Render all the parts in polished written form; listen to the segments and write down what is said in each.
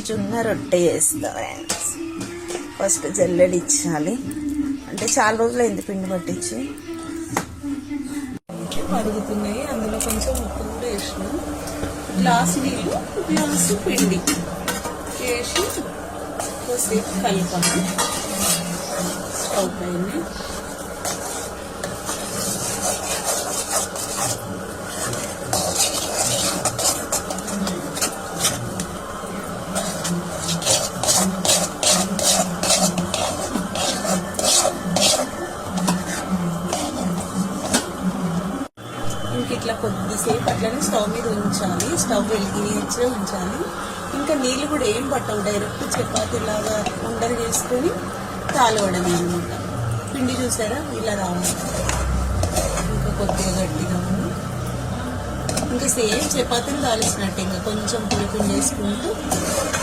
జొన్న రొట్టె చేస్తా. ఫస్ట్ జల్లెడిచ్చాలి, అంటే చాలా రోజులైంది పిండి పట్టించి. మరుగుతున్నాయి, అందులో కొంచెం ఉప్పు కూడా వేసినాం. గ్లాసు నీళ్ళు, గ్లాసు పిండి వేసి కొద్దిసేపు కలపాలి. స్టవ్ పైన ఇట్లా కొద్దిసేపు అట్లనే స్టవ్ మీద ఉంచాలి, స్టవ్ వెలిగించే ఉంచాలి. ఇంకా నీళ్ళు కూడా ఏం పట్టవు, డైరెక్ట్ చపాతీలాగా ఉండలు వేసుకొని తాలవడమే అనమాట. పిండి చూసారా ఇలా రావాలి, ఇంకా కొద్దిగా గట్టిగా ఉంది. ఇంకా సేమ్ చపాతీని తాలిసినట్టు ఇంకా కొంచెం పిండి వేసుకుంటూ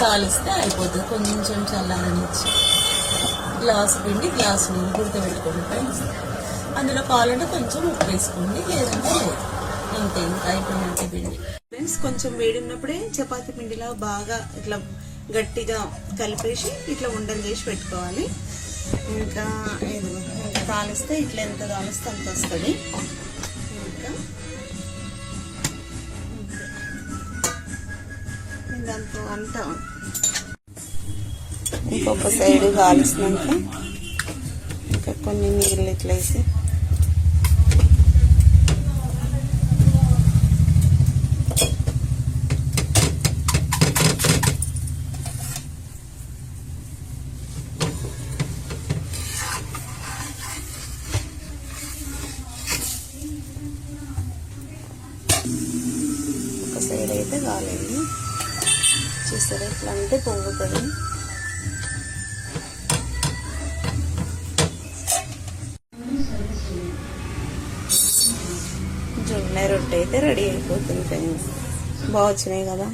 తాలిస్తే అయిపోతుంది. కొంచెం చల్లారనిచ్చి గ్లాసు పిండి గ్లాసు నీళ్ళు గుర్తుపెట్టుకోండి ఫ్రెండ్స్. అందులో కావాలంటే కొంచెం ఉప్పు వేసుకోండి, లేదంటే లేదు. అంతే, ఇంకా అయిపోయినట్టు పిండి ఫ్రెండ్స్. కొంచెం వేడినప్పుడే చపాతీ పిండిలా బాగా ఇట్లా గట్టిగా కలిపేసి ఇట్లా ఉండలు చేసి పెట్టుకోవాలి. ఇంకా తాలిస్తే ఇట్లా ఎంత తాలిస్తే అంత వస్తుంది. ఇంకా దాంతో అంతా ఇంకొక సైడ్ కాల్చినాక ఇంకా కొన్ని నీళ్ళు ఇట్లా వేసి ఒక సైడ్ అయితే కాలేదు. చూసారా ఇట్లా అంటే పొంగుతుంది. జొన్న రొట్టె అయితే రెడీ అయిపోతుంది ఫ్రెండ్స్. బాగా వచ్చినాయి కదా.